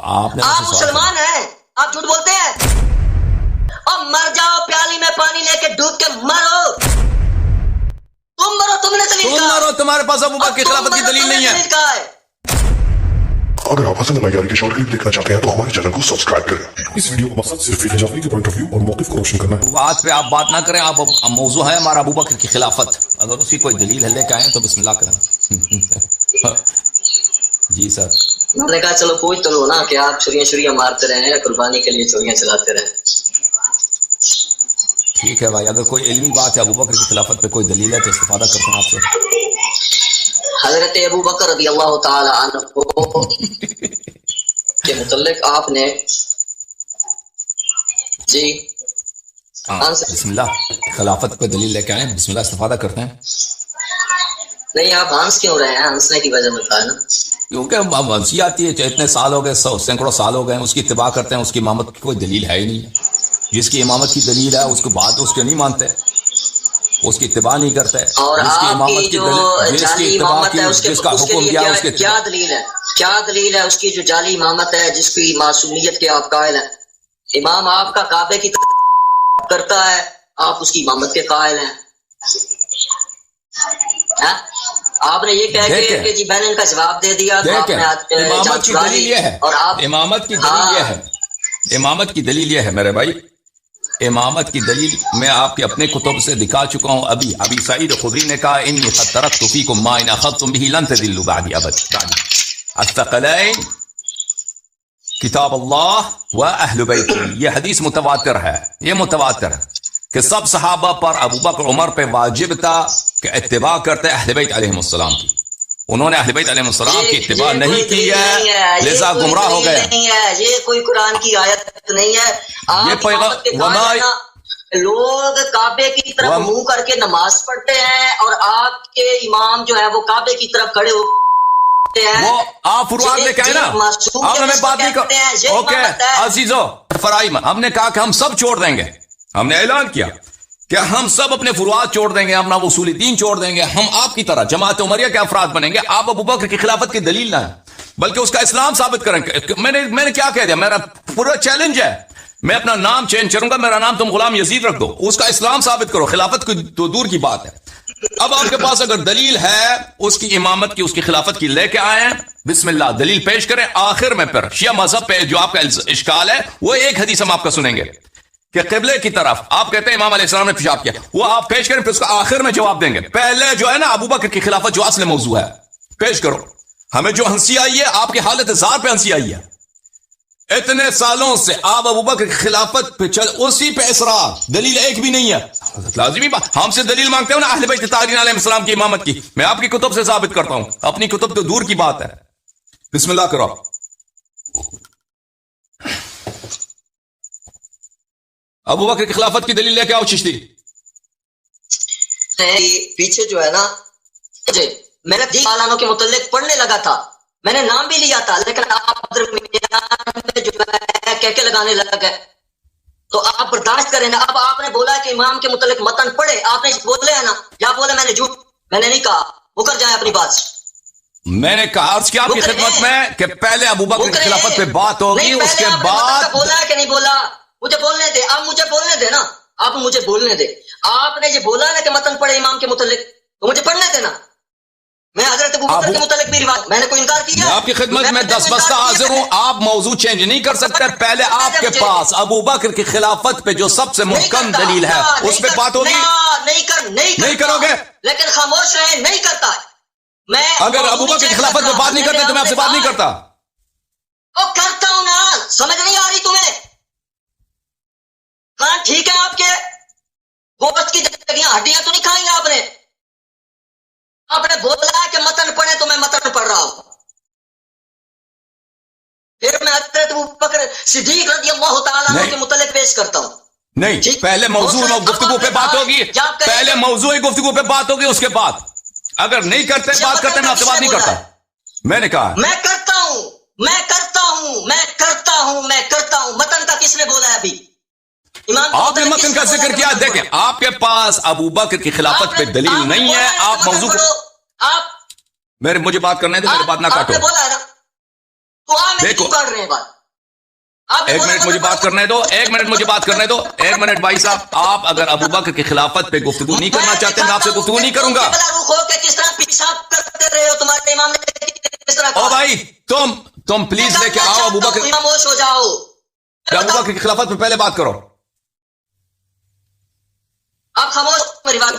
آپ مسلمان ہیں، آپ جھوٹ بولتے ہیں؟ اور مر جاؤ، پیالی میں پانی لے کے ڈوب کے مرو، تم مرو، تم نے دلیل کہا، مرو، تمہارے پاس ابو بکر کی خلافت کی دلیل نہیں ہے۔ اگر آپ حسن العیاری کے شارٹ کلپ دیکھنا چاہتے ہیں تو ہمارے چینل کو سبسکرائب کریں۔ اس ویڈیو کا مقصد صرف ایک جعفری کے پوائنٹ آف ویو اور موقف کو روشن کرنا ہے۔ بات پہ آپ بات نہ کریں، آپ موضوع ہے ہمارا ابو بکر کی خلافت، اگر اسی کوئی دلیل ہے لے کے آئیں تو بسم اللہ کریں۔ جی سر، میں نے کہا چلو کوئی تو لو نا کہ آپ چھریاں مارتے رہے ہیں، قربانی کے لیے چھریاں چلاتے رہے۔ ٹھیک ہے بھائی، اگر کوئی علمی بات ہے ابو بکر کی خلافت پہ کوئی دلیل ہے تو استفادہ کرتے ہیں آپ سے۔ حضرت ابو بکر رضی اللہ تعالی عنہ کے متعلق آپ نے جی بسم اللہ خلافت پہ دلیل لے کے آئیں، بسم اللہ استفادہ کرتے ہیں۔ نہیں، آپ ہنس کیوں رہے ہیں؟ ہنسنے کی وجہ بتا ہے نا، کیونکہ اب ہنسی آتی ہے، اتنے سال ہو گئے، سینکڑوں سال ہو گئے، اس کی اتباع کرتے ہیں، اس کی امامت کی کوئی دلیل ہے ہی نہیں ہے۔ جس کی امامت کی دلیل ہے اس کو بات اس کے نہیں مانتے، اس کی اتباع نہیں کرتے، اور جس کی امامت کی جو جس کی جعلی اتباع امامت کی ہے اس کے جس کا حکم کیا اس کے کیا دلیل ہے؟ کیا دلیل ہے اس کی جو جعلی امامت ہے، جس کی معصومیت کے آپ قائل ہیں؟ امام آپ کا کعبے کی طرف کرتا ہے، آپ اس کی امامت کے قائل ہیں۔ آپ نے یہ کہہ کے کہ جی میں نے ان کا جواب دے دیا تو آپ نے امامت کی دلیل یہ ہے، اور آپ امامت کی دلیل یہ ہے، امامت کی دلیل یہ ہے میرے بھائی، امامت کی دلیل میں آپ کے اپنے کتب سے دکھا چکا ہوں۔ ابھی سعید خدری نے کہا انی قد ترکت فیکم ما ان اخذتم به لن تضلوا بعدی ابدا، الثقلین کتاب اللہ و اہل بیت، یہ حدیث متواتر ہے، یہ متواتر ہے کہ سب صحابہ پر، ابو بکر عمر پہ واجب تھا کہ اتباع کرتے اہل بیت علیہ السلام کی، انہوں نے اہل بیت علیہ السلام کی اتباع نہیں کی ہے، لذا گمراہ ہو گئے۔ یہ کوئی قرآن کی آیت نہیں ہے۔ لوگ کعبے کی طرف منہ کر کے نماز پڑھتے ہیں اور آپ کے امام جو ہے وہ کعبے کی طرف کھڑے ہوتے ہیں، وہ آپ فروعات لے کے آئے نا، آپ ہمیں بات نہیں کر اوکے عزیزو فرائم، ہم نے کہا کہ ہم سب چھوڑ دیں گے، ہم نے اعلان کیا کہ ہم سب اپنے فروعات چھوڑ دیں گے، اپنا اصول دین چھوڑ دیں گے، ہم آپ کی طرح جماعت عمریہ کے افراد بنیں گے۔ آپ ابو بکر کی خلافت کی دلیل نہ ہے بلکہ اس کا اسلام ثابت کریں گے۔ میں نے کیا کہہ دیا، میرا پورا چیلنج ہے، میں اپنا نام چینج کروں گا، میرا نام تم غلام یزید رکھ دو، اس کا اسلام ثابت کرو، خلافت کی تو دور کی بات ہے۔ اب آپ کے پاس اگر دلیل ہے اس کی امامت کی، اس کی خلافت کی، لے کے آئے، بسم اللہ دلیل پیش کریں۔ آخر میں پھر شیعہ مذہب پہ جو آپ کا اشکال ہے وہ ایک حدیث ہم آپ کا سنیں گے کہ قبلے کی طرف آپ کہتے ہیں امام علیہ السلام نے پیشاب کیا، وہ آپ پیش کریں، پھر اس کا آخر میں جواب دیں گے۔ پہلے جو ہے نا ابو بکر کی خلافت جو اصل موضوع ہے پیش کرو۔ ہمیں جو ہنسی آئی ہے آپ کی حالت زار پہ ہنسی آئی ہے، اتنے سالوں سے آپ ابو بکر کی خلافت پہ چل، اسی پہ اصرار، دلیل ایک بھی نہیں ہے۔ لازمی بات، ہم سے دلیل مانگتے ہو نا اہل بیت طاہرین علیہ السلام کی امامت کی، میں آپ کی کتب سے ثابت کرتا ہوں، اپنی کتب تو دور کی بات ہے۔ بسم اللہ کرو۔ ابو بکر کی خلافت کی دلیل لے کے آؤ چشتی۔ پیچھے جو ہے نا میں نے سالانوں کے متعلق پڑھنے لگا تھا، میں نے نام بھی لیا تھا، لیکن آپ جو ہے کہ لگانے لگ گئے تو آپ برداشت کریں نا۔ اب آپ نے بولا کہ امام کے متعلق متن پڑھے، آپ نے بولے ہے نا، یا بولے میں نے جھوٹ، میں نے نہیں کہا، مکر جائیں اپنی بات سے۔ میں نے کہا عرض کیا آپ کی خدمت میں کہ پہلے ابو بکر کی خلافت پہ بات ہوگی، اس کے بعد بولا کہ نہیں بولا، مجھے بولنے دے، آپ مجھے بولنے دے نا، آپ مجھے بولنے دے۔ آپ نے یہ بولا نا کہ متن پڑھے امام کے متعلق، تو مجھے پڑھنے دینا، میں حضرت ابو بکر کے متعلق بھی روایت، میں نے کوئی انکار کیا؟ میں آپ کی خدمت میں دس بستہ حاضر ہوں، آپ موضوع چینج نہیں کر سکتے۔ پہلے آپ کے پاس ابو بکر کی خلافت پہ جو سب سے محکم دلیل ہے اس پہ بات ہوگی، نہیں کرو گے، لیکن خاموش رہے، نہیں کرتا میں۔ اگر ابو بکر کی خلافت پہ بات نہیں کرتے تو میں آپ سے بات نہیں کرتا۔ او کرتا ہوں نا، سمجھ نہیں آ رہی تمہیں؟ کہاں ٹھیک ہے آپ کے گوشت کی جگہ ہڈیاں تو نہیں کھائیں آپ نے؟ آپ نے بولا کہ متن پڑھے تو میں متن پڑھ رہا ہوں، پھر میں حضرت ابو بکر صدیق رضی اللہ تعالیٰ عنہ کے متعلق پیش کرتا ہوں۔ نہیں، پہلے موضوع گفتگو پہ بات ہوگی، پہلے موضوع گفتگو پہ بات ہوگی، اس کے بعد اگر نہیں کرتے بات کرتے میں آپ سے بات نہیں کرتا۔ میں نے کہا میں کرتا ہوں، میں کرتا ہوں، میں کرتا ہوں، میں کرتا ہوں۔ متن کا کس نے بولا ہے ابھی؟ آپ نے متن کا ذکر کیا، دیکھیں آپ کے پاس ابو بکر کی خلافت پہ دلیل نہیں ہے، آپ موضوع مجھے بات کرنے دیں، میری بات نہ کاٹو۔ دیکھو کر رہے ہیں بات، ایک منٹ مجھے بات کرنے دو، ایک منٹ مجھے بات کرنے دو، ایک منٹ بھائی صاحب. آپ اگر ابو بکر کی خلافت پہ گفتگو نہیں کرنا چاہتے میں آپ سے گفتگو نہیں کروں گا. او بھائی تم پلیز لے کے آؤ ابو بکر، خاموش ہو جاؤ. ابو بکر کی خلافت پہ پہلے بات کرو. آپ خاموش میری بات.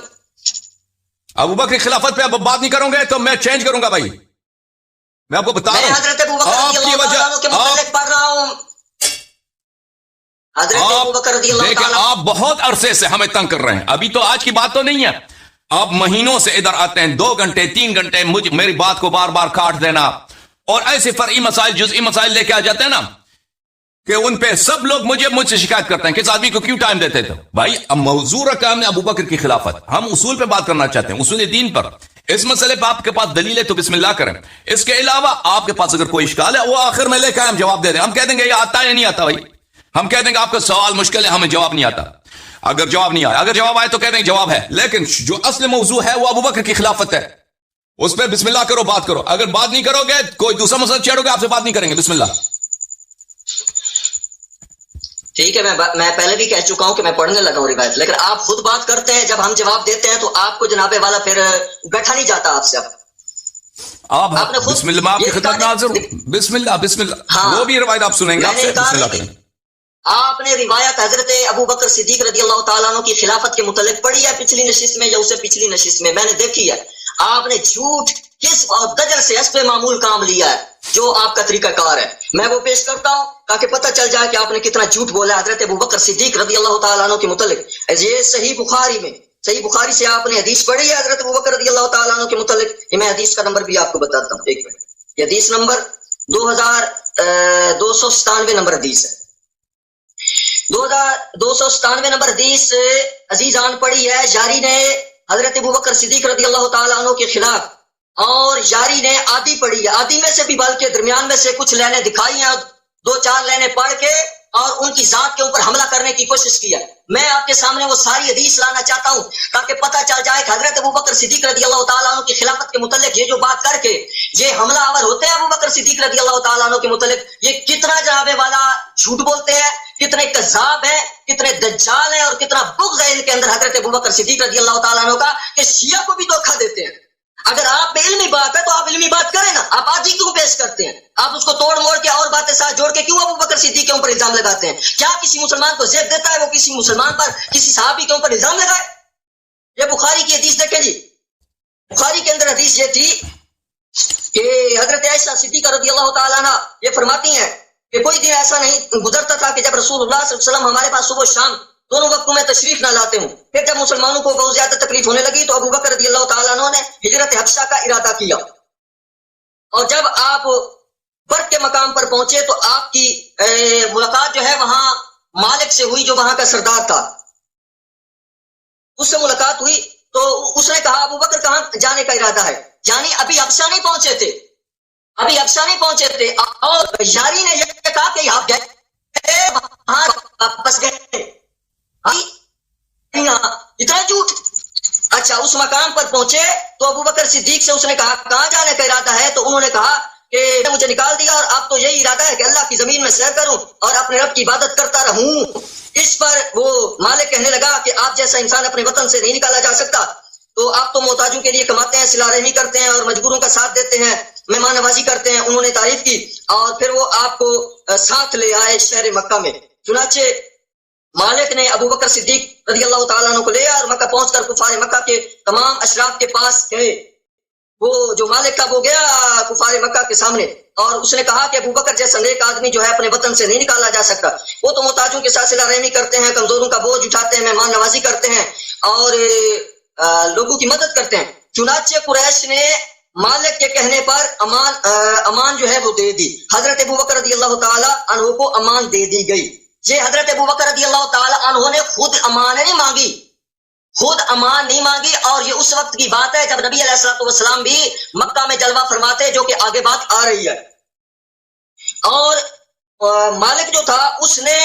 ابو بکر کی خلافت پہ اب بات نہیں کروں گے تو میں چینج کروں گا بھائی. میں آپ کو بتا رہا ہوں حضرت ابو بکر آپ کی وجہ پڑھ رہا ہوں. دیکھیں آپ بہت عرصے سے ہمیں تنگ کر رہے ہیں. ابھی تو آج کی بات تو نہیں ہے، آپ مہینوں سے ادھر آتے ہیں، 2 گھنٹے 3 گھنٹے میری بات کو بار بار کاٹ دینا اور ایسے فرعی مسائل جزئی مسائل لے کے آ جاتے ہیں نا کہ ان پہ سب لوگ مجھ سے شکایت کرتے ہیں کہ اس آدمی کو کیوں ٹائم دیتے تھے. بھائی اب موضوع رکھا ہم نے ابو بکر کی خلافت، ہم اصول پہ بات کرنا چاہتے ہیں، اصول دین پر. اس مسئلے پہ آپ کے پاس دلیل ہے تو بسم اللہ کریں. اس کے علاوہ آپ کے پاس اگر کوئی اشکال ہے وہ آخر میں لے کے ہم جواب دے دیں. ہم کہہ دیں گے یہ آتا ہے یا نہیں آتا. بھائی ہم کہہ دیں گے آپ کا سوال مشکل ہے، ہمیں جواب نہیں آتا. اگر جواب نہیں آیا، اگر جواب آئے تو کہہ دیں جواب ہے، لیکن جو اصل موضوع ہے وہ ابو بکر کی خلافت ہے. اس پہ بسم اللہ کرو، بات کرو. اگر بات نہیں کرو گے کوئی دوسرا مسئلہ چھیڑو گے آپ سے بات نہیں کریں گے. بسم اللہ. ٹھیک ہے، میں پہلے بھی کہہ چکا ہوں کہ میں پڑھنے لگا ہوں روایت، لیکن آپ خود بات کرتے ہیں، جب ہم جواب دیتے ہیں تو آپ کو جناب والا پھر بیٹھا نہیں جاتا آپ سے. آپ نے خود بسم اللہ، میں آپ کی خدمت میں حاضر ہوں. بسم اللہ بسم اللہ. وہ بھی روایت آپ سنیں گے آپ سے. بسم اللہ کریں. آپ نے روایت حضرت ابو بکر صدیق رضی اللہ تعالیٰ عنہ کی خلافت کے متعلق پڑھی ہے پچھلی نشست میں یا اسے پچھلی نشست میں؟ میں نے دیکھی ہے. آپ نے جھوٹ کس اور دجل سے حسب معمول کام لیا ہے جو آپ کا طریقہ کار ہے. میں وہ پیش کرتا ہوں تاکہ پتہ چل جائے کہ آپ نے کتنا جھوٹ بولا حضرت ابو بکر صدیق رضی اللہ تعالیٰ عنہ کے متعلق. یہ صحیح بخاری میں، صحیح بخاری سے آپ نے حدیث پڑھی ہے حضرت ابو بکر رضی اللہ تعالیٰ عنہ کے متعلق. یہ میں حدیث کا نمبر بھی آپ کو بتاتا ہوں. ایک منٹ. یہ حدیث نمبر 2297 نمبر حدیث ہے. 2297 نمبر حدیث عزیزان پڑھی ہے. یاری نے حضرت ابو بکر صدیق رضی اللہ تعالیٰ عنہ کے خلاف اور یاری نے آدھی پڑھی ہے، آدھی میں سے بھی بلکہ درمیان میں سے کچھ لائنیں دکھائی ہیں، 2-4 لائنیں پڑھ کے اور ان کی ذات کے اوپر حملہ کرنے کی کوشش کی ہے. میں آپ کے سامنے وہ ساری حدیث لانا چاہتا ہوں تاکہ پتہ چل جائے کہ حضرت ابو بکر صدیق رضی اللہ تعالیٰ عنہ کی خلافت کے متعلق یہ جو بات کر کے یہ حملہ آور ہوتے ہیں ابو بکر صدیق رضی اللہ تعالیٰ عنہ کے متعلق، یہ کتنا جناب والا جھوٹ بولتے ہیں، کتنے کذاب ہیں، کتنے دجال ہیں اور کتنا بغض ہے ان کے اندر حضرت ابو بکر صدیق رضی اللہ تعالیٰ عنہ کا کہ شیعہ کو بھی دھوکہ دیتے ہیں. اگر آپ پہ علمی بات ہے تو آپ علمی بات کریں نا، آپ آج ہی کیوں پیش کرتے ہیں؟ آپ اس کو توڑ موڑ کے اور باتیں ساتھ جوڑ کے کیوں ابو بکر صدیق کے اوپر الزام لگاتے ہیں؟ کیا کسی مسلمان کو زیب دیتا ہے وہ کسی مسلمان پر، کسی صحابی کے اوپر الزام لگائے؟ یہ بخاری کی حدیث دیکھیں جی. بخاری کے اندر حدیث یہ تھی کہ حضرت عائشہ صدیقہ رضی اللہ تعالیٰ عنہ یہ فرماتی ہیں کہ کوئی دن ایسا نہیں گزرتا تھا کہ جب رسول اللہ صلی اللہ علیہ وسلم ہمارے پاس صبح شام دونوں وقتوں میں تشریف نہ لاتے ہوں. پھر جب مسلمانوں کو بہت زیادہ تکلیف ہونے لگی تو ابو بکر رضی اللہ تعالیٰ عنہ نے ہجرت حبشہ کا ارادہ کیا، اور جب آپ برق کے مقام پر پہنچے تو آپ کی ملاقات جو ہے وہاں مالک سے ہوئی جو وہاں کا سردار تھا، اس سے ملاقات ہوئی تو اس نے کہا ابو بکر کہاں جانے کا ارادہ ہے؟ یعنی ابھی حبشہ نہیں پہنچے تھے، ابھی حبشہ نہیں پہنچے تھے. اور یاری نے یہ کہا کہ آپ گئے وہاں واپس گئے. اتنا جھوٹ. اچھا اس مقام پر پہنچے تو ابو بکر صدیق سے اس نے کہا کہاں جانے کا ارادہ ہے؟ تو انہوں نے کہا کہ مجھے نکال دیا اور اب تو یہی ارادہ ہے کہ اللہ کی زمین میں سیر کروں اور اپنے رب کی عبادت کرتا رہوں. اس پر وہ مالک کہنے لگا کہ آپ جیسا انسان اپنے وطن سے نہیں نکالا جا سکتا، تو آپ تو محتاجوں کے لیے کماتے ہیں، صلہ رحمی کرتے ہیں اور مجبوروں کا ساتھ دیتے ہیں، مہمان نوازی کرتے ہیں. انہوں نے تعریف کی اور پھر وہ آپ کو ساتھ لے آئے شہر مکہ میں. چنانچہ مالک نے ابو بکر صدیق رضی اللہ تعالیٰ عنہ کو لے اور مکہ پہنچ کر کفار مکہ کے تمام اشراف کے پاس گئے. وہ جو مالک تھا وہ گیا کفار مکہ کے سامنے اور اس نے کہا کہ ابو بکر جیسا نیک آدمی جو ہے اپنے وطن سے نہیں نکالا جا سکتا. وہ تو محتاجوں کے ساتھ صلہ رحمی کرتے ہیں، کمزوروں کا بوجھ اٹھاتے ہیں، مہمان نوازی کرتے ہیں اور لوگوں کی مدد کرتے ہیں. چنانچہ قریش نے مالک کے کہنے پر امان جو ہے وہ دے دی. حضرت ابو بکر رضی اللہ تعالیٰ عنہ کو امان دے دی گئی. یہ حضرت ابو بکر رضی اللہ تعالیٰ عنہ نے خود امان نہیں مانگی، خود امان نہیں مانگی. اور یہ اس وقت کی بات ہے جب نبی علیہ الصلوۃ والسلام بھی مکہ میں جلوہ فرماتے، جو کہ آگے بات آ رہی ہے. اور مالک جو تھا اس نے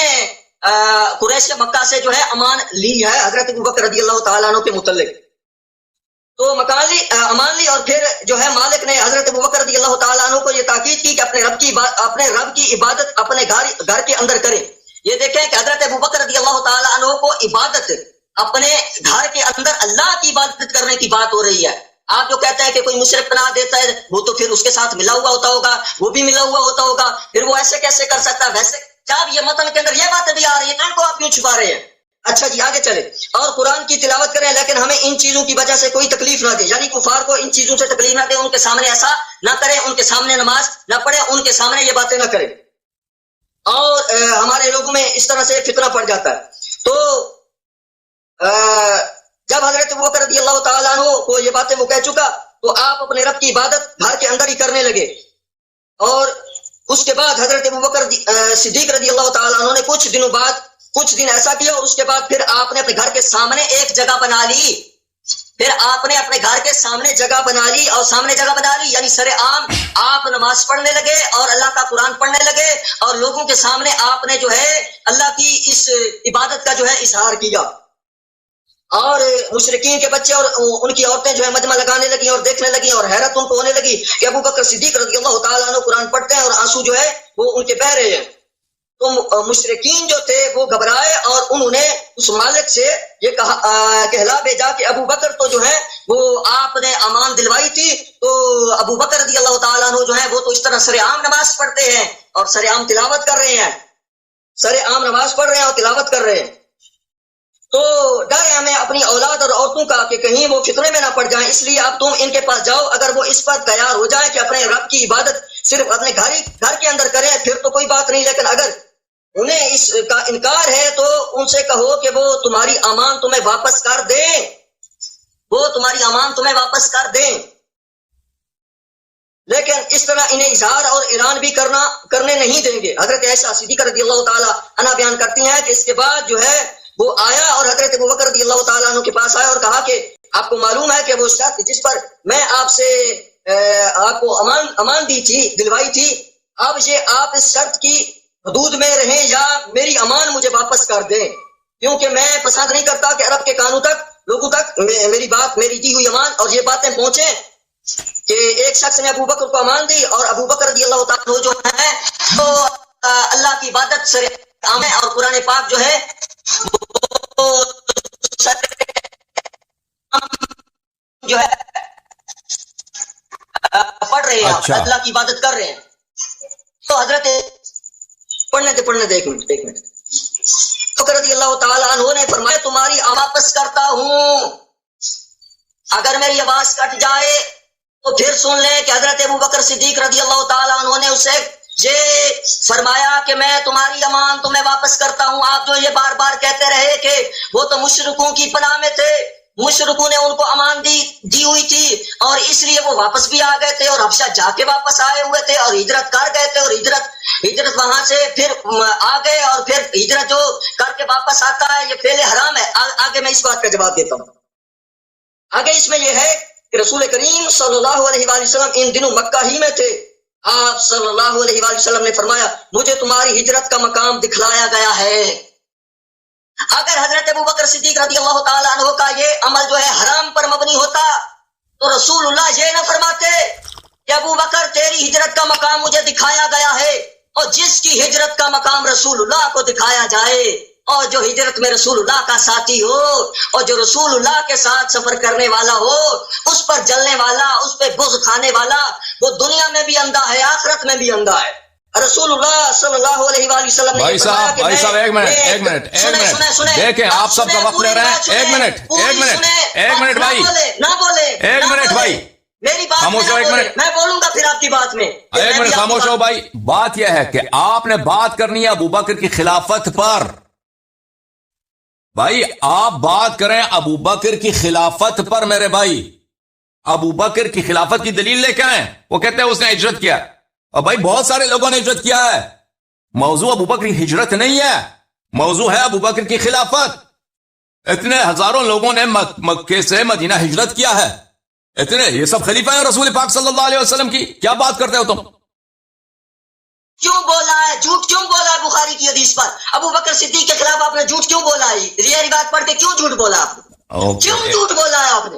قریش مکہ سے جو ہے امان لی ہے حضرت ابو بکر رضی اللہ تعالیٰ عنہ کے متعلق. تو امان لی، اور پھر جو ہے مالک نے حضرت ابوبکر رضی اللہ تعالیٰ عنہ کو یہ تاکید کی کہ اپنے رب کی عبادت اپنے گھر کے اندر کریں. یہ دیکھیں کہ حضرت ابوبکر رضی اللہ تعالیٰ عنہ کو عبادت اپنے گھر کے اندر اللہ کی عبادت کرنے کی بات ہو رہی ہے. آپ جو کہتے ہیں کہ کوئی مشرک پناہ دیتا ہے وہ تو پھر اس کے ساتھ ملا ہوا ہوتا ہوگا، وہ بھی ملا ہوا ہوتا ہوگا، پھر وہ ایسے کیسے کر سکتا ہے؟ ویسے جب یہ متن کے اندر یہ باتیں بھی آ رہی ہیں تو ان کو آپ کیوں چھپا رہے ہیں؟ اچھا جی آگے چلے. اور قرآن کی تلاوت کریں لیکن ہمیں ان چیزوں کی وجہ سے کوئی تکلیف نہ دے، یعنی کفار کو ان چیزوں سے تکلیف نہ دے، ان کے سامنے ایسا نہ کریں، ان کے سامنے نماز نہ پڑھے، ان کے سامنے یہ باتیں نہ کریں. اور ہمارے لوگوں میں اس طرح سے فتنہ پڑ جاتا ہے. تو جب حضرت ابوبکر رضی اللہ تعالیٰ عنہ کو یہ باتیں وہ کہہ چکا تو آپ اپنے رب کی عبادت گھر کے اندر ہی کرنے لگے. اور اس کے بعد حضرت ابوبکر صدیق رضی اللہ تعالیٰ عنہ نے کچھ دن ایسا کیا، اور اس کے بعد پھر آپ نے اپنے گھر کے سامنے ایک جگہ بنا لی. پھر آپ نے اپنے گھر کے سامنے جگہ بنا لی، اور سامنے جگہ بنا لی یعنی سر عام آپ نماز پڑھنے لگے اور اللہ کا قرآن پڑھنے لگے، اور لوگوں کے سامنے آپ نے جو ہے اللہ کی اس عبادت کا جو ہے اظہار کیا. اور مشرکین کے بچے اور ان کی عورتیں جو ہے مجمع لگانے لگی اور دیکھنے لگی، اور حیرت ان کو ہونے لگی کہ ابوبکر صدیق رضی اللہ تعالیٰ عنہ قرآن پڑھتے ہیں اور آنسو جو ہے وہ ان کے بہہ رہے ہیں. تو مشرکین جو تھے وہ گھبرائے اور انہوں نے اس مالک سے یہ کہلا بھیجا کہ ابوبکر تو جو ہے وہ آپ نے امان دلوائی تھی، تو ابوبکر رضی اللہ تعالیٰ عنہ جو ہے وہ تو اس طرح سر عام نماز پڑھتے ہیں اور سر عام تلاوت کر رہے ہیں، سر عام نماز پڑھ رہے ہیں اور تلاوت کر رہے ہیں. تو ڈر ہے ہمیں اپنی اولاد اور عورتوں کا کہ کہیں وہ فتنے میں نہ پڑ جائیں، اس لیے اب تم ان کے پاس جاؤ، اگر وہ اس پر تیار ہو جائیں کہ اپنے رب کی عبادت صرف اپنے گھر کے اندر کریں پھر تو کوئی بات نہیں، لیکن اگر انہیں اس کا انکار ہے تو ان سے کہو کہ وہ تمہاری امان تمہیں واپس کر دیں، وہ تمہاری امان تمہیں واپس کر دیں. لیکن اس طرح انہیں اظہار اور اعلان بھی کرنے نہیں دیں گے. حضرت عائشہ صدیقہ رضی اللہ تعالی عنہا بیان کرتی ہیں کہ اس کے بعد جو ہے وہ آیا اور حضرت ابوبکر رضی اللہ تعالیٰ عنہ کے پاس آیا اور کہا کہ آپ کو معلوم ہے کہ وہ شرط جس پر میں آپ کو امان دی تھی، دلوائی تھی، اب یہ آپ اس شرط کی حدود میں رہیں یا میری امان مجھے واپس کر دیں، کیونکہ میں پسند نہیں کرتا کہ عرب کے قانون تک لوگوں تک میری دی ہوئی امان اور یہ باتیں پہنچیں کہ ایک شخص نے ابوبکر کو امان دی اور ابوبکر رضی اللہ تعالیٰ جو ہے تو اللہ کی عبادت سر عام ہے اور قرآن پاک جو ہے جو ہے پڑھ رہے ہیں، اللہ کی عبادت کر رہے ہیں. تو حضرت پڑھنے دے ایک منٹ ابوبکر رضی اللہ تعالیٰ عنہ نے فرمایا تمہاری واپس کرتا ہوں، اگر میری آواز کٹ جائے تو پھر سن لیں کہ حضرت ابوبکر صدیق رضی اللہ تعالیٰ عنہ نے اسے یہ فرمایا کہ میں تمہاری امان تمہیں واپس کرتا ہوں. آپ جو یہ بار بار کہتے رہے کہ وہ تو مشرکوں کی پناہ میں تھے، مشرکوں نے ان کو امان دی ہوئی تھی اور اس لیے وہ واپس بھی آ گئے تھے اور حبشہ جا کے واپس آئے ہوئے تھے اور ہجرت کر گئے تھے، اور ہجرت وہاں سے پھر آ گئے اور پھر ہجرت جو کر کے واپس آتا ہے یہ فعل حرام ہے. آگے میں اس بات کا جواب دیتا ہوں. آگے اس میں یہ ہے کہ رسول کریم صلی اللہ علیہ وآلہ وسلم ان دنوں مکہ ہی میں تھے. آپ صلی اللہ علیہ وآلہ وسلم نے فرمایا مجھے تمہاری ہجرت کا مقام دکھلایا گیا ہے. اگر حضرت ابوبکر صدیق رضی اللہ تعالیٰ عنہ کا یہ عمل جو ہے حرام پر مبنی ہوتا تو رسول اللہ یہ نہ فرماتے کہ ابوبکر تیری ہجرت کا مقام مجھے دکھایا گیا ہے، اور جس کی ہجرت کا مقام رسول اللہ کو دکھایا جائے اور جو ہجرت میں رسول اللہ کا ساتھی ہو اور جو رسول اللہ کے ساتھ سفر کرنے والا ہو، اس پر جلنے والا، اس پہ بغض کھانے والا، وہ دنیا میں بھی اندھا ہے آخرت میں بھی اندھا ہے. رسول اللہ صلی اللہ علیہ وآلہ وسلم نے بھائی صاحب ایک منٹ دیکھیں آپ سب کا وقت لے رہے ہیں. ایک منٹ بھائی میری بات خاموش ہو. ایک منٹ میں بولوں گا پھر آپ کی بات میں. ایک منٹ خاموش ہو بھائی. بات یہ ہے کہ آپ نے بات کرنی ہے ابوبکر کی خلافت پر. بھائی آپ بات کریں ابوبکر کی خلافت پر. میرے بھائی ابوبکر کی خلافت کی دلیل لے کے آئیں. وہ کہتے ہیں اس نے ہجرت کیا، اور بھائی بہت سارے لوگوں نے ہجرت کیا ہے. موضوع ابوبکر کی ہجرت نہیں ہے، موضوع ہے ابوبکر کی خلافت. اتنے ہزاروں لوگوں نے مکے سے مدینہ ہجرت کیا ہے، اتنے یہ سب خلیفہ ہیں رسول پاک صلی اللہ علیہ وسلم کی. کیا بات کرتے ہو تم؟ کیوں بولا ہے جھوٹ؟ کیوں بولا ہے بخاری کی حدیث پر ابوبکر صدیق کے خلاف آپ نے جھوٹ کیوں بولا ہے؟ یہ بات پڑھ کے کیوں جھوٹ بولا آپ نے؟ کیوں جھوٹ بولا ہے آپ نے؟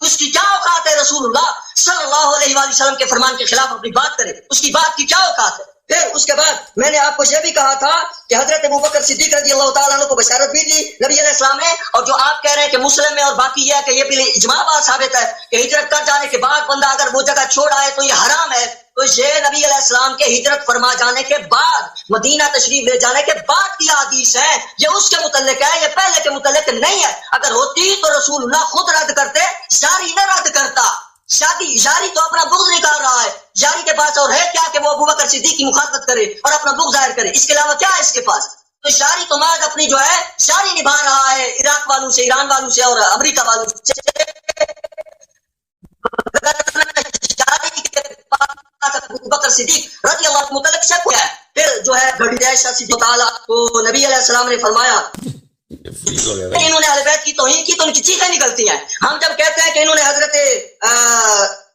اس کی کیا اوقات ہے رسول اللہ صلی اللہ علیہ وآلہ وسلم کے فرمان کے خلاف اپنی بات کرے؟ اس کی بات کی کیا اوقات ہے؟ پھر اس کے بعد میں نے آپ کو یہ بھی کہا تھا کہ حضرت ابوبکر صدیق رضی اللہ تعالیٰ عنہ کو بشارت بھی دی نبی علیہ السلام نے، اور جو آپ کہہ رہے ہیں کہ مسلم میں اور باقی یہ ہے کہ یہ بھی اجماع بات ثابت ہے کہ ہجرت کر جانے کے بعد بندہ اگر وہ جگہ چھوڑ آئے تو یہ حرام ہے، تو یہ نبی علیہ السلام کے ہجرت فرما جانے کے بعد، مدینہ تشریف لے جانے کے بعد کی حدیث ہے، یہ اس کے متعلق ہے، یہ پہلے کے متعلق نہیں ہے۔ اگر ہوتی تو رسول اللہ خود رد کرتے، جاری نہ رد کرتا۔ جاری تو اپنا بغض نکال رہا ہے، جاری کے پاس اور ہے کیا کہ وہ ابوبکر صدیق کی مخالفت کرے اور اپنا بغض ظاہر کرے، اس کے علاوہ کیا ہے اس کے پاس؟ تو جاری تو ماد اپنی جو ہے جاری نبھا رہا ہے عراق والوں سے، ایران والوں سے اور امریکہ والوں سے۔ ابوبکر صدیق رضی اللہ عنہ متعلق شک ہے۔ پھر جو ہے عائشہ صدیقہ تعالیٰ تو نبی علیہ السلام نے فرمایا انہوں نے اہل بیت کی توہین کی تو ان کی چیخیں نکلتی ہیں۔ ہم جب کہتے ہیں کہ انہوں نے حضرت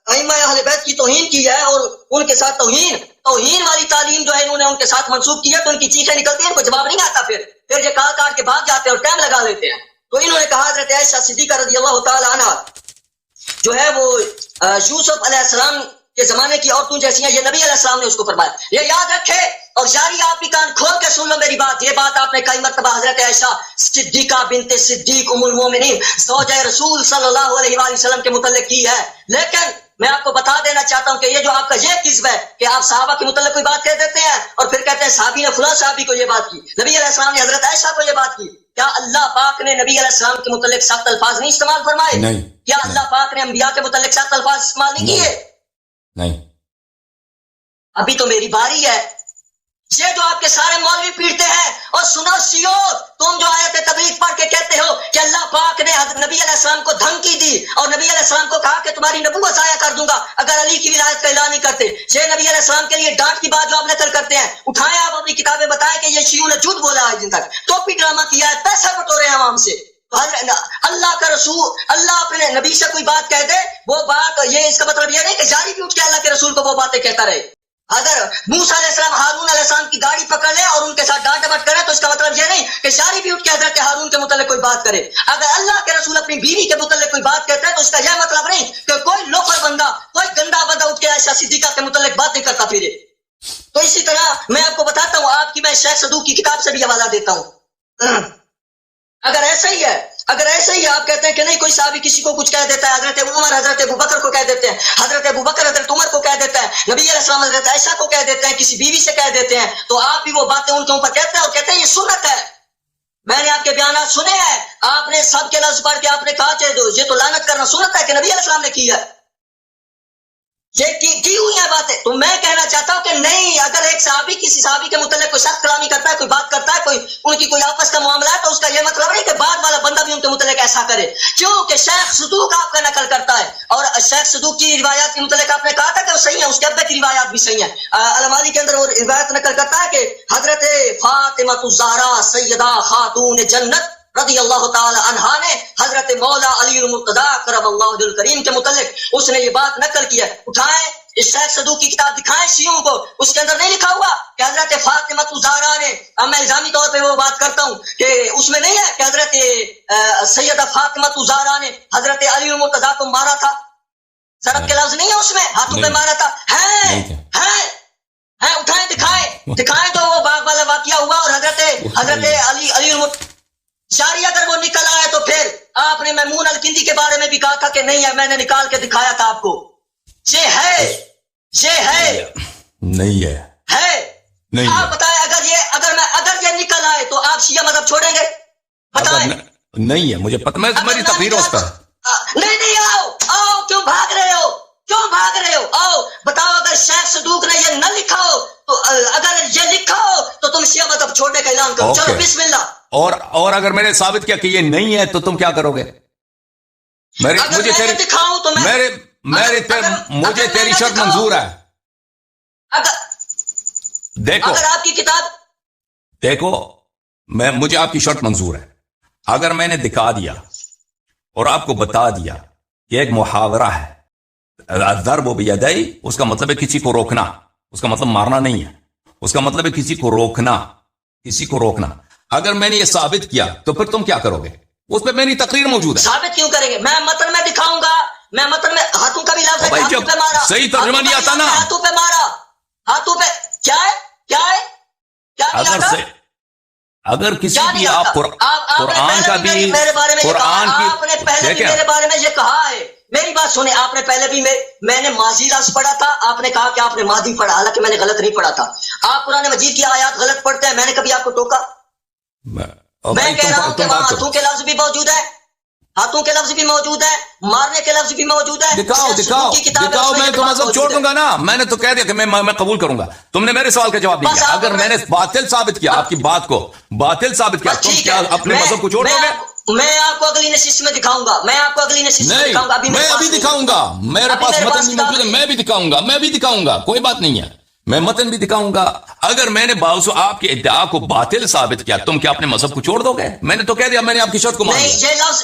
ائمہ اہل بیت کی توہین کی ہے اور ان کے ساتھ توہین والی تعلیم جو ہے انہوں نے ان کے ساتھ منسوخ کی ہے تو ان کی چیخیں نکلتی ہیں، ان کو جواب نہیں آتا، پھر یہ کاٹ کے بھاگ جاتے ہیں اور ٹائم لگا لیتے ہیں۔ تو انہوں نے کہا حضرت عائشہ صدیقہ رضی اللہ تعالی عنہ جو ہے وہ یوسف علیہ السلام کے زمانے کی عورتوں جیسی ہیں، یہ نبی علیہ السلام نے اس کو فرمایا۔ یہ یاد رکھے اور جاری آپ بھی کان کھول کے سن لو میری بات، یہ بات آپ نے کئی مرتبہ حضرت عائشہ صدیقہ بنت صدیق ام المومنین زوجہ رسول صلی اللہ علیہ وآلہ وسلم کے متعلق کی ہے، لیکن میں آپ کو بتا دینا چاہتا ہوں کہ یہ جو آپ کا یہ کذب ہے کہ آپ صحابہ کے متعلق کوئی بات کہہ دیتے ہیں اور پھر کہتے ہیں صحابی نے فلاں صحابی کو یہ بات کی، نبی علیہ السلام نے حضرت عائشہ کو یہ بات کی۔ کیا اللہ پاک نے نبی علیہ السلام کے متعلق سخت الفاظ نہیں استعمال فرمائے؟ نہیں۔ کیا اللہ پاک نے انبیاء کے متعلق سخت الفاظ استعمال نہیں کیے؟ نہیں۔ ابھی تو میری باری ہے۔ یہ جو آپ کے سارے مولوی پیٹتے ہیں اور سنو سیو، تم جو آیت تبلیغ پڑھ کے کہتے ہو کہ اللہ پاک نے نبی علیہ السلام کو دھمکی دی اور نبی علیہ السلام کو کہا کہ تمہاری نبوت ضائع کر دوں گا اگر علی کی ولایت کا اعلان نہیں کرتے، یہ نبی علیہ السلام کے لیے ڈانٹ کی بات جو آپ نقل کرتے ہیں، اٹھائیں آپ اپنی کتابیں، بتائیں کہ یہ شیعوں نے جھوٹ بولا ہے، جن تک ٹوپی ڈرامہ کیا ہے، پیسے بٹورے ہیں عوام سے۔ اللہ کا رسول، اللہ اپنے نبی سے کوئی بات کہہ دے، وہ بات یہ اس کا مطلب یہ نہیں کہ جاری بھی اٹھ کے اللہ کے رسول کو وہ باتیں کہتا رہے۔ اگر موسیٰ علیہ السلام ہارون علیہ السلام کی گاڑی پکڑ لے اور ان کے ساتھ ڈانٹ ڈپٹ کرے تو اس کا مطلب یہ نہیں کہ شاری بھی اٹھ کے حضرت ہارون کے متعلق کوئی بات کرے۔ اگر اللہ کے رسول اپنی بیوی کے متعلق کوئی بات کہتا ہے تو اس کا یہ مطلب نہیں کہ کوئی لوفر بندہ، کوئی گندا بندہ اٹھ کے عائشہ صدیقہ کے متعلق بات نہیں کرتا پھرے۔ تو اسی طرح میں آپ کو بتاتا ہوں، آپ کی میں شیخ صدوق کی کتاب سے بھی حوالہ دیتا ہوں۔ اگر ایسا ہی ہے آپ کہتے ہیں کہ نہیں کوئی صحابی کسی کو کچھ کہہ دیتا ہے، حضرت عمر حضرت ابوبکر کو کہہ دیتے ہیں، حضرت ابوبکر حضرت عمر کو کہہ دیتا ہے، نبی علیہ السلام حضرت عائشہ کو کہہ دیتے ہیں، کسی بیوی سے کہہ دیتے ہیں، تو آپ بھی وہ باتیں ان کے اوپر کہتے ہیں اور کہتے ہیں یہ سنت ہے۔ میں نے آپ کے بیانات سنے ہیں، آپ نے سب کے لفظ پڑھ کے آپ نے کہا کہ یہ تو لعنت کرنا سنت ہے کہ نبی علیہ السلام نے کی ہے، یہ کی ہوئی ہیں باتیں۔ تو میں کہنا چاہتا ہوں کہ نہیں، اگر ایک صحابی کسی صحابی کے متعلق کوئی سخت کلامی کرتا ہے، کوئی بات کرتا ہے، کوئی ان کی کوئی آپس کا معاملہ ہے، تو اس کا یہ مطلب نہیں کہ بعد والا بندہ بھی ان کے متعلق ایسا کرے، کیونکہ شیخ صدوق آپ کا نقل کرتا ہے اور شیخ صدوق کی روایات کے متعلق آپ نے کہا تھا کہ وہ صحیح ہے، اس کے ابے کی روایات بھی صحیح ہیں۔ المالی کے اندر وہ روایت نقل کرتا ہے کہ حضرت فاطمہ الزہرا سیدہ خاتون جنت رضی اللہ تعالی عنہا نے حضرت مولا علی المرتضی کرم اللہ وجہہ الکریم کے متعلق اس نے یہ بات نقل کی ہے۔ اٹھائیں اس شیخ صدوق کی کتاب دکھائیں شیعوں کو، اس کے اندر نہیں لکھا ہوا کہ حضرت فاطمہ الزہرا نے، میں الزامی طور پہ وہ بات کرتا ہوں کہ اس میں نہیں ہے کہ حضرت سیدہ فاطمہ الزہرا نے حضرت علی المرتضی کو مارا تھا، ضرب کے لفظ نہیں ہے اس میں، ہاتھوں پہ مارا تھا، ہے اٹھائیں دکھائیں تو وہ باغ والا واقعہ ہوا اور حضرت علی المرتضی جاری اگر وہ نکل آئے تو پھر آپ نے میمون الکندی کے بارے میں بھی کہا تھا کہ نہیں ہے، میں نے نکال کے دکھایا تھا آپ کو، یہ ہے نہیں ہے نہیں آپ بتائیں اگر یہ نکل آئے تو آپ شیعہ مذہب چھوڑیں گے؟ بتائیں۔ نہیں ہے، مجھے پتہ، میں تمہاری تقریر اس پر نہیں آؤ کیوں بھاگ رہے ہو آؤ بتاؤ، اگر شیخ صدوق نے یہ نہ لکھا ہو تو اگر یہ لکھا ہو تو تم شیعہ مذہب چھوڑنے کا اعلان کرو، چلو بسم اللہ۔ اور اگر میں نے ثابت کیا کہ یہ نہیں ہے تو تم کیا کرو گے؟ مجھے تیری شرط منظور ہے۔ دیکھو اگر آپ کی کتاب، دیکھو مجھے آپ کی شرط منظور ہے، اگر میں نے دکھا دیا اور آپ کو بتا دیا کہ ایک محاورہ ہے الضرب بیدی، اس کا مطلب ہے کسی کو روکنا، اس کا مطلب مارنا نہیں ہے، اس کا مطلب ہے کسی کو روکنا۔ اگر میں نے یہ ثابت کیا تو پھر تم کیا کرو گے؟ اس پہ میری تقریر موجود ہے. ثابت کیوں کریں گے؟ میں متن میں دکھاؤں گا. میں متن میں ہاتھوں کا بھی لفظ ہے, ہاتھوں پہ مارا, صحیح ترجمہ نہیں آتا نا, ہاتھوں پہ مارا, ہاتھوں پہ کیا ہے, کیا ہے, کیا اگر کسی بھی آپ قرآن کا بھی قرآن کی, آپ نے پہلے بھی میرے بارے میں یہ کہا ہے. میری بات سنیں, آپ نے پہلے بھی میں نے ماضی لفظ پڑھا تھا, آپ نے کہا کہ آپ نے ماضی پڑھا, حالانکہ میں نے غلط نہیں پڑھا تھا. آپ قرآن مجید کی آیات غلط پڑھتے ہیں, میں نے کبھی آپ کو ٹوکا؟ میں کہہ رہا ہوں کہ وہاں ہاتھوں کے لفظ بھی موجود ہے, ہاتھوں کے لفظ بھی موجود ہے, مارنے کے لفظ بھی موجود ہے. دکھاؤ میں تو مذہب چھوڑ دوں گا نا. میں نے تو کہہ دیا کہ میں قبول کروں گا. تم نے میرے سوال کا جواب نہیں دیا. اگر میں نے باطل ثابت کیا, آپ کی بات کو باطل ثابت کیا, تم کیا اپنے مذہب کو چھوڑ دو گے؟ میں آپ کو اگلی نشست میں دکھاؤں گا, میں آپ کو اگلی نشست میں دکھاؤں گا. میں ابھی دکھاؤں گا, میرے پاس متن بھی موجود ہے, میں بھی دکھاؤں گا, کوئی بات نہیں ہے, میں متن بھی دکھاؤں گا. اگر میں نے باوجود آپ کے ادعا کو باطل ثابت کیا, تم کیا اپنے مذہب کو چھوڑ دو گے؟ میں نے تو کہہ دیا, میں نے آپ کی شرط کو مان لیا. نہیں, یہ لفظ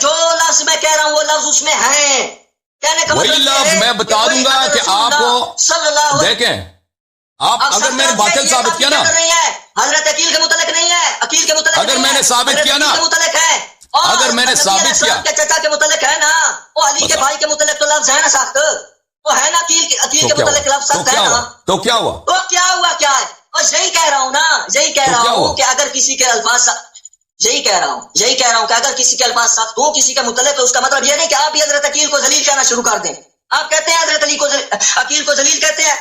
جو لفظ میں کہہ رہا ہوں وہ لفظ اس میں ہے. کہنے کا وہی لفظ میں بتا دوں گا کہ آپ کو دیکھیں, آپ اگر میں نے باطل ثابت کیا نا, حضرت عقیل کے متعلق نہیں ہے, عقیل کے متعلق اگر میں نے ثابت کیا نا, اگر میں نے ثابت کیا کے چچا کے متعلق ہے نا, وہ علی کے بھائی کے متعلق تو لفظ ہے نا سخت, وہ ہے نا عقیل کے متعلق لفظ سخت ہے نا. تو کیا ہوا, تو کیا ہوا, کیا ہے؟ اور یہی کہہ رہا ہوں نا, یہی کہہ رہا ہوں کہ اگر کسی کے الفاظ, یہی کہہ رہا ہوں کہ اگر کسی کے الفاظ سخت ہوں کسی کے متعلق, تو اس کا مطلب یہ نہیں کہ آپ بھی حضرت عقیل کو ذلیل کہنا شروع کر دیں. آپ کہتے ہیں حضرت عقیل کو ذلیل کہتے ہیں,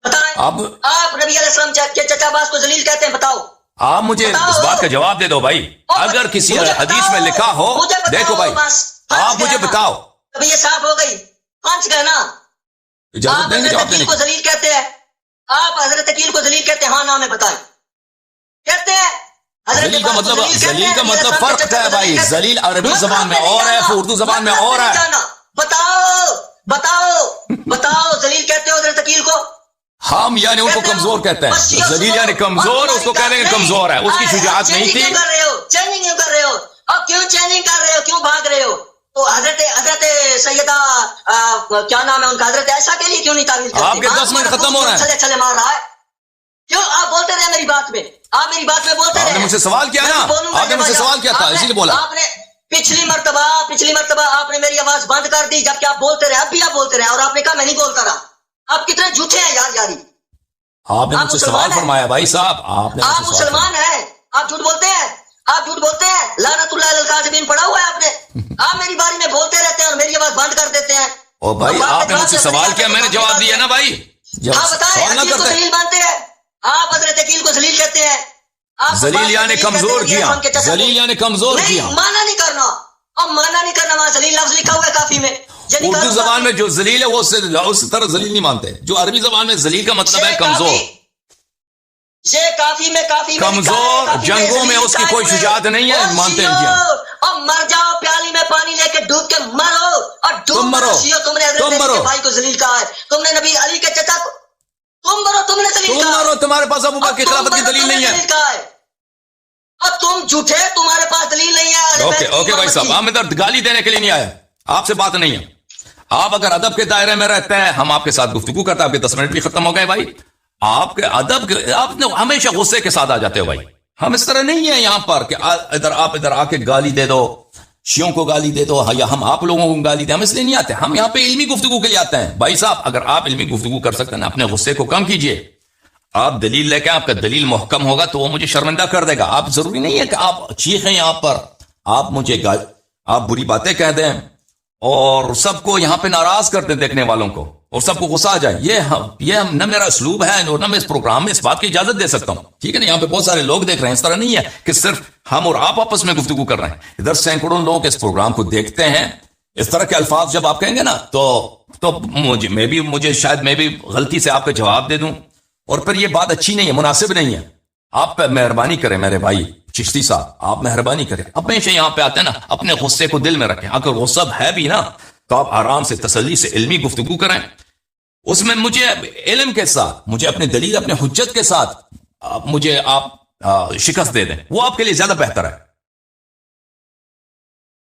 بتائیں. آپ نبی علیہ السلام کے چچا باز کو ذلیل کہتے ہیں, بتاؤ. آپ مجھے اس بات کا جواب دے دو بھائی. اگر کسی حدیث میں لکھا ہو, دیکھو بھائی, آپ مجھے بتاؤ. ابھی یہ صاف ہو گئی, پانچ کہنا. آپ حضرت عقیل کو ذلیل کہتے ہیں, آپ حضرت عقیل کو ذلیل کہتے ہیں, ہاں نام ہے, بتائیں. کہتے ہیں ذلیل کا مطلب فرق ہے بھائی. ذلیل عربی زبان میں اور ہے, اردو زبان میں اور ہے. بتاؤ ذلیل کہتے ہو حضرت عقیل کو؟ ہم یعنی ان کو کمزور کہتے ہیں. ذلیل یعنی کمزور, اس کو کہنے کے کمزور ہے, اس کی شجاعت نہیں تھی. چیننگ کیوں کر رہے ہو, اور کیوں چیننگ کر رہے ہو, کیوں بھاگ رہے ہو؟ تو حضرت سیدہ کیا نام ہے ان کا, حضرت عائشہ کے لیے کیوں نہیں تعریف کرتے؟ آپ کے 10 منٹ ختم ہو رہے ہیں. چلے مار رہا ہے, کیوں آپ بولتے رہے میری بات میں, آپ میری بات میں بولتے رہے. آپ نے مجھ سے سوال کیا نا, آپ نے مجھ سے سوال کیا تھا, اسی لیے بولا. آپ نے پچھلی مرتبہ آپ نے میری آواز بند کر دی, جبکہ آپ بولتے رہے, اب بھی آپ بولتے رہے, اور آپ نے کہا میں نہیں بولتا رہا. آپ کتنے جھوٹے ہیں یار یاری. آپ نے مجھ سے سوال فرمایا بھائی صاحب, آپ مسلمان ہیں, آپ جھوٹ بولتے ہیں, آپ جھوٹ بولتے ہیں. لعنت اللہ علی الکاذبین پڑھا ہوا ہے آپ نے. آپ میری باری میں بولتے رہتے ہیں اور میری آواز بند کر دیتے ہیں. او بھائی, آپ نے مجھ سے سوال کیا, میں نے جواب دیا نا بھائی. آپ بتائیں, عقیل کو ذلیل مانتے ہیں آپ, حضرت عقیل کو ذلیل کہتے ہیں. ذلیل یعنی کمزور کیا, ذلیل یعنی کمزور کیا. مانا نہیں کرنا, اور مانا نہیں کرنا, وہاں ذلیل لفظ لکھا ہوا ہے کافی میں. اردو زبان میں جو ذلیل ہے وہ اس طرح ذلیل نہیں مانتے. جو عربی زبان میں ذلیل کا مطلب ہے کمزور. یہ کافی میں کمزور, جنگوں میں اس کی کوئی شجاعت نہیں ہے, مانتے ہیں. اور مر جاؤ, پیالی میں پانی لے کے ڈوب کے مرو, اور ڈوب مرو. تم نے حضرت علی کے بھائی کو ذلیل کہا ہے, تم نے نبی علی کے چچا کو, تم مرو, تم نے ذلیل کہا ہے. تمہارے پاس ابو بکر کی خلافت کی دلیل نہیں ہے, اور تم جھوٹے, تمہارے پاس دلیل نہیں ہے. اوکے بھائی صاحب, ہم ادھر گالی دینے کے لیے نہیں آئے, آپ سے بات نہیں ہے. آپ اگر ادب کے دائرے میں رہتے ہیں, ہم آپ کے ساتھ گفتگو کرتے ہیں. آپ کے 10 منٹ بھی ختم ہو گئے بھائی. آپ کے ادب, آپ نے ہمیشہ غصے کے ساتھ آ جاتے ہو بھائی. ہم اس طرح نہیں ہیں یہاں پر کہ ادھر آ کے گالی دے دو, شیعوں کو گالی دے دو, یا ہم آپ لوگوں کو گالی دیں. ہم اس لیے نہیں آتے, ہم یہاں پہ علمی گفتگو کے لیے آتے ہیں. بھائی صاحب, اگر آپ علمی گفتگو کر سکتے ہیں, اپنے غصے کو کم کیجئے. آپ دلیل لے کے, آپ کا دلیل محکم ہوگا تو وہ مجھے شرمندہ کر دے گا. آپ ضروری نہیں ہے کہ آپ چیخیں یہاں پر, آپ مجھے آپ بری باتیں کہہ دیں اور سب کو یہاں پہ ناراض کر دیں دیکھنے والوں کو, اور سب کو غصہ آ جائے. یہ نہ میرا اسلوب ہے, اور نہ میں اس پروگرام میں اس بات کی اجازت دے سکتا ہوں. ٹھیک ہے نا, یہاں پہ بہت سارے لوگ دیکھ رہے ہیں. اس طرح نہیں ہے کہ صرف ہم اور آپ آپس میں گفتگو کر رہے ہیں. ادھر سینکڑوں لوگ اس پروگرام کو دیکھتے ہیں. اس طرح کے الفاظ جب آپ کہیں گے نا, تو مجھے شاید میں بھی غلطی سے آپ کا جواب دے دوں, اور پھر یہ بات اچھی نہیں ہے, مناسب نہیں ہے. آپ پہ مہربانی کریں میرے بھائی چشتی صاحب, آپ مہربانی کریں. ہمیشہ یہاں پہ آتے ہیں نا, اپنے غصے کو دل میں رکھیں. اگر غصہ ہے بھی نا, تو آپ آرام سے, تسلی سے علمی گفتگو کریں. اس میں مجھے علم کے ساتھ, مجھے اپنے دلیل, اپنے حجت کے ساتھ مجھے آپ شکست دے دیں, وہ آپ کے لیے زیادہ بہتر ہے.